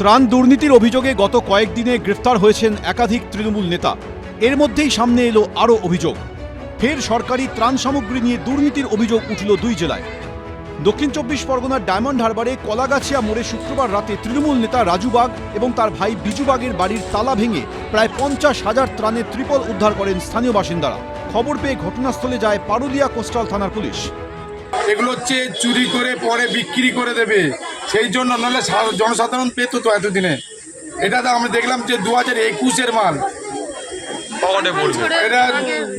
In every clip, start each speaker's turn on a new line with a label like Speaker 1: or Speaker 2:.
Speaker 1: ত্রাণ দুর্নীতির অভিযোগে গত কয়েকদিনে গ্রেফতার হয়েছেন একাধিক তৃণমূল নেতা। এর মধ্যেই সামনে এলো আরও অভিযোগ। ফের সরকারি ত্রাণ সামগ্রী নিয়ে দুর্নীতির অভিযোগ উঠল দুই জেলায়। দক্ষিণ চব্বিশ পরগনার ডায়মন্ড হারবারে কলাগাছিয়া মোড়ে শুক্রবার রাতে তৃণমূল নেতা রাজু বাগ এবং তার ভাই বিজু বাগের বাড়ির তালা ভেঙে প্রায় 50,000 ত্রাণের ত্রিপল উদ্ধার করেন স্থানীয় বাসিন্দারা। খবর পেয়ে ঘটনাস্থলে যায় পারুলিয়া কোস্টাল থানার পুলিশ।
Speaker 2: এগুলো হচ্ছে চুরি করে পরে বিক্রি করে দেবে, সেই জন্য নাহলে জনসাধারণ পেত তো এতদিনে। এটা তো আমরা দেখলাম যে 2021-এর মাল এটা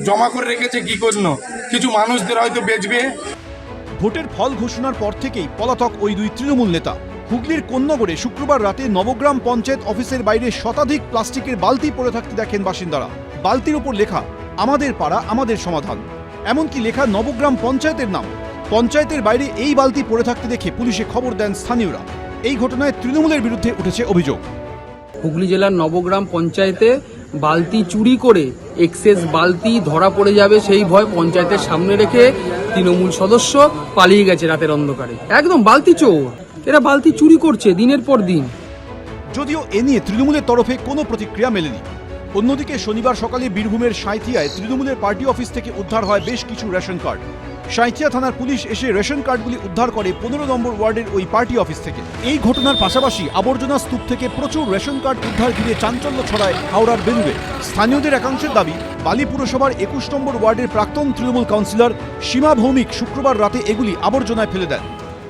Speaker 2: জমা করে রেখেছে কি জন্য, কিছু মানুষদের হয়তো বেচবে।
Speaker 1: ভোটের ফল ঘোষণার পর থেকেই পলাতক ওই দুই তৃণমূল নেতা। হুগলির কোন্নগরে শুক্রবার রাতে নবগ্রাম পঞ্চায়েত অফিসের বাইরে শতাধিক প্লাস্টিকের বালতি পড়ে থাকতে দেখেন বাসিন্দারা। বালতির ওপর লেখা আমাদের পাড়া আমাদের সমাধান, এমনকি লেখা নবগ্রাম পঞ্চায়েতের নাম। পঞ্চায়েতের বাইরে এই বালতি পড়ে থাকতে দেখে পুলিশে খবর দেন স্থানীয়রা। এই ঘটনায় তৃণমূলের বিরুদ্ধে উঠেছে অভিযোগ।
Speaker 3: হুগলি জেলার নবগ্রাম পঞ্চায়েতে বালতি চুরি করে এক্সেস বালতি ধরা পড়ে যাবে সেই ভয় পঞ্চায়েতের সামনে রেখে তৃণমূল সদস্য পালিয়ে গেছে রাতের অন্ধকারে। একদম বালতি চোর, এরা বালতি চুরি করছে দিনের পর দিন।
Speaker 1: যদিও এ নিয়ে তৃণমূলের তরফে কোনো প্রতিক্রিয়া মেলেনি। অন্যদিকে শনিবার সকালে বীরভূমের সাঁইথিয়ায় তৃণমূলের পার্টি অফিস থেকে উদ্ধার হয় বেশ কিছু রেশন কার্ড। সাঁইথিয়া থানার পুলিশ এসে রেশন কার্ডগুলি উদ্ধার করে 15 নম্বর ওয়ার্ডের ওই পার্টি অফিস থেকে। এই ঘটনার পাশাপাশি আবর্জনা স্তূপ থেকে প্রচুর রেশন কার্ড উদ্ধার ঘিরে চাঞ্চল্য ছড়ায় হাওড়ার বেলুড়ে। স্থানীয়দের একাংশের দাবি, বালি পুরসভার 21 নম্বর ওয়ার্ডের প্রাক্তন তৃণমূল কাউন্সিলর সীমা ভৌমিক শুক্রবার রাতে এগুলি আবর্জনায় ফেলে দেন।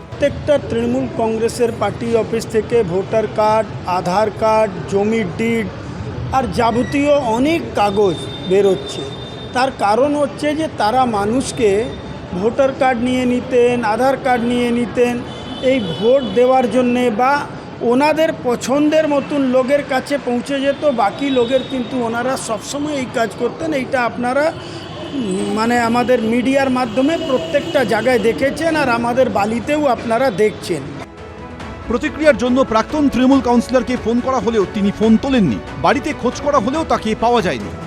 Speaker 4: প্রত্যেকটা তৃণমূল কংগ্রেসের পার্টি অফিস থেকে ভোটার কার্ড, আধার কার্ড, জমির ডিড আর যাবতীয় অনেক কাগজ বেরোচ্ছে। তার কারণ হচ্ছে যে তারা মানুষকে ভোটার কার্ড নিয়ে নিতেন, আধার কার্ড নিয়ে নিতেন এই ভোট দেওয়ার জন্যে, বা ওনাদের পছন্দের মতন লোকের কাছে পৌঁছে যেত। বাকি লোকের কিন্তু ওনারা সবসময় এই কাজ করতেন। এইটা আপনারা আমাদের মিডিয়ার মাধ্যমে প্রত্যেকটা জায়গায় দেখেছেন, আর আমাদের বালিতেও আপনারা দেখছেন।
Speaker 1: প্রতিক্রিয়ার জন্য প্রাক্তন তৃণমূল কাউন্সিলরকে ফোন করা হলেও তিনি ফোন তোলেননি। বাড়িতে খোঁজ করা হলেও তাকে পাওয়া যায়নি।